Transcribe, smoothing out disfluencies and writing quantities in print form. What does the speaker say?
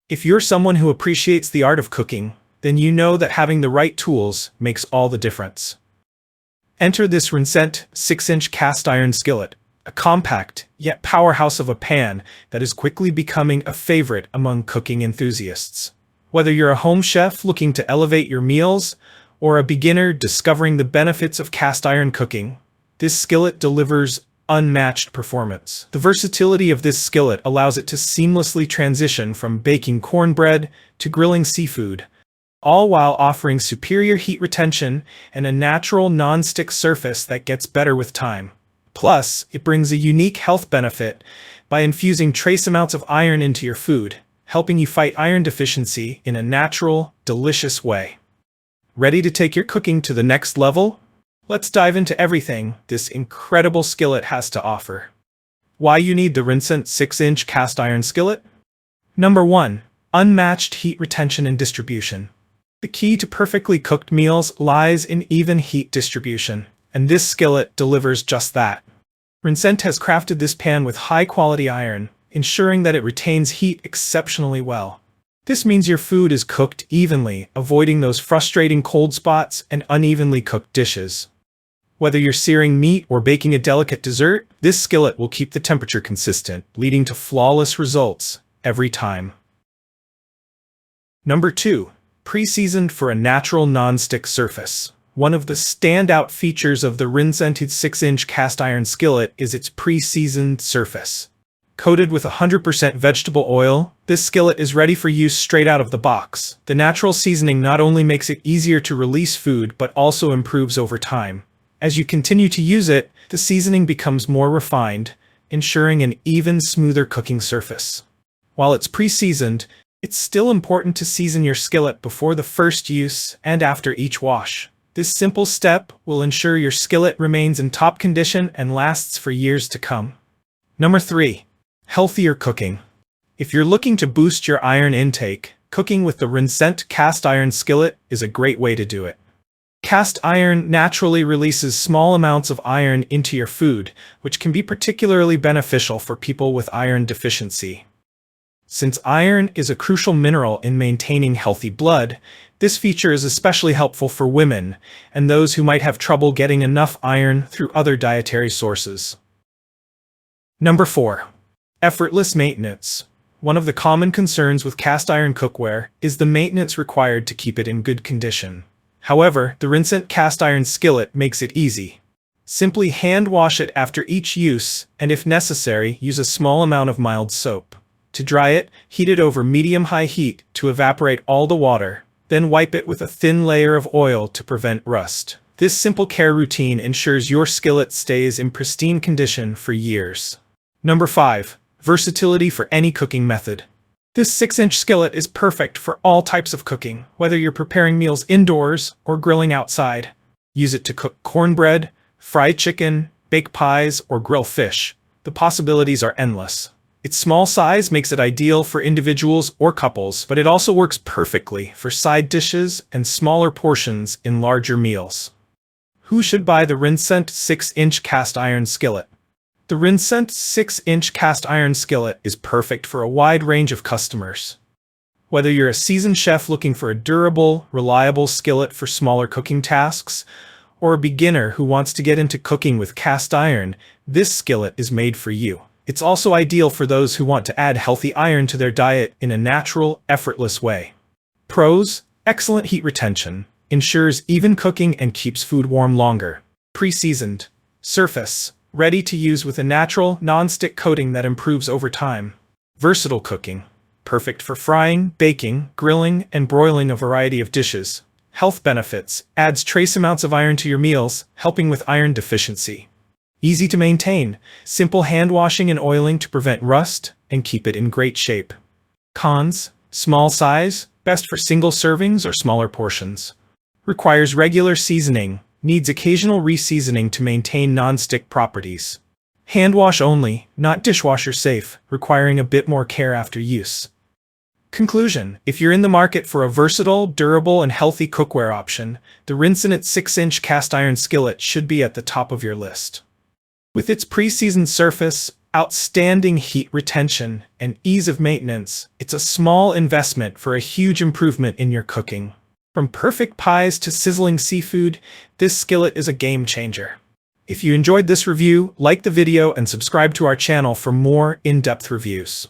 If you're someone who appreciates the art of cooking, then you know that having the right tools makes all the difference. Enter this Rincentd 6-inch cast iron skillet, a compact yet powerhouse of a pan that is quickly becoming a favorite among cooking enthusiasts. Whether you're a home chef looking to elevate your meals or a beginner discovering the benefits of cast iron cooking, this skillet delivers unmatched performance. The versatility of this skillet allows it to seamlessly transition from baking cornbread to grilling seafood, all while offering superior heat retention and a natural non-stick surface that gets better with time. Plus, it brings a unique health benefit by infusing trace amounts of iron into your food, helping you fight iron deficiency in a natural, delicious way. Ready to take your cooking to the next level? Let's dive into everything this incredible skillet has to offer. Why you need the Rincentd 6-inch cast iron skillet? Number 1. Unmatched heat retention and distribution. The key to perfectly cooked meals lies in even heat distribution, and this skillet delivers just that. Rincentd has crafted this pan with high-quality iron, ensuring that it retains heat exceptionally well. This means your food is cooked evenly, avoiding those frustrating cold spots and unevenly cooked dishes. Whether you're searing meat or baking a delicate dessert, this skillet will keep the temperature consistent, leading to flawless results every time. Number 2. Pre-seasoned for a natural non-stick surface. One of the standout features of the Rincentd 6-inch cast iron skillet is its pre-seasoned surface. Coated with 100% vegetable oil, this skillet is ready for use straight out of the box. The natural seasoning not only makes it easier to release food, but also improves over time. As you continue to use it, the seasoning becomes more refined, ensuring an even, smoother cooking surface. While it's pre-seasoned, it's still important to season your skillet before the first use and after each wash. This simple step will ensure your skillet remains in top condition and lasts for years to come. Number 3. Healthier cooking. If you're looking to boost your iron intake, cooking with the Rincentd cast iron skillet is a great way to do it. Cast iron naturally releases small amounts of iron into your food, which can be particularly beneficial for people with iron deficiency. Since iron is a crucial mineral in maintaining healthy blood, this feature is especially helpful for women and those who might have trouble getting enough iron through other dietary sources. Number 4. Effortless maintenance. One of the common concerns with cast iron cookware is the maintenance required to keep it in good condition. However, the Rincentd cast iron skillet makes it easy. Simply hand wash it after each use, and if necessary, use a small amount of mild soap. To dry it, heat it over medium-high heat to evaporate all the water, then wipe it with a thin layer of oil to prevent rust. This simple care routine ensures your skillet stays in pristine condition for years. Number 5. Versatility for any cooking method. This 6-inch skillet is perfect for all types of cooking, whether you're preparing meals indoors or grilling outside. Use it to cook cornbread, fry chicken, bake pies, or grill fish. The possibilities are endless. Its small size makes it ideal for individuals or couples, but it also works perfectly for side dishes and smaller portions in larger meals. Who should buy the Rincentd 6-inch cast iron skillet? The Rincentd 6-inch cast iron skillet is perfect for a wide range of customers. Whether you're a seasoned chef looking for a durable, reliable skillet for smaller cooking tasks, or a beginner who wants to get into cooking with cast iron, this skillet is made for you. It's also ideal for those who want to add healthy iron to their diet in a natural, effortless way. Pros: excellent heat retention, ensures even cooking and keeps food warm longer. Pre-seasoned. Surface: ready to use with a natural, non-stick coating that improves over time. Versatile cooking: perfect for frying, baking, grilling, and broiling a variety of dishes. Health benefits: adds trace amounts of iron to your meals, helping with iron deficiency. Easy to maintain: simple hand washing and oiling to prevent rust and keep it in great shape. Cons: small size, best for single servings or smaller portions. Requires regular seasoning, needs occasional reseasoning to maintain non-stick properties. Hand wash only, not dishwasher safe, requiring a bit more care after use. Conclusion: if you're in the market for a versatile, durable, and healthy cookware option, the Rincentd 6-inch cast iron skillet should be at the top of your list. With its pre-seasoned surface, outstanding heat retention, and ease of maintenance, it's a small investment for a huge improvement in your cooking. From perfect pies to sizzling seafood, this skillet is a game changer. If you enjoyed this review, like the video and subscribe to our channel for more in-depth reviews.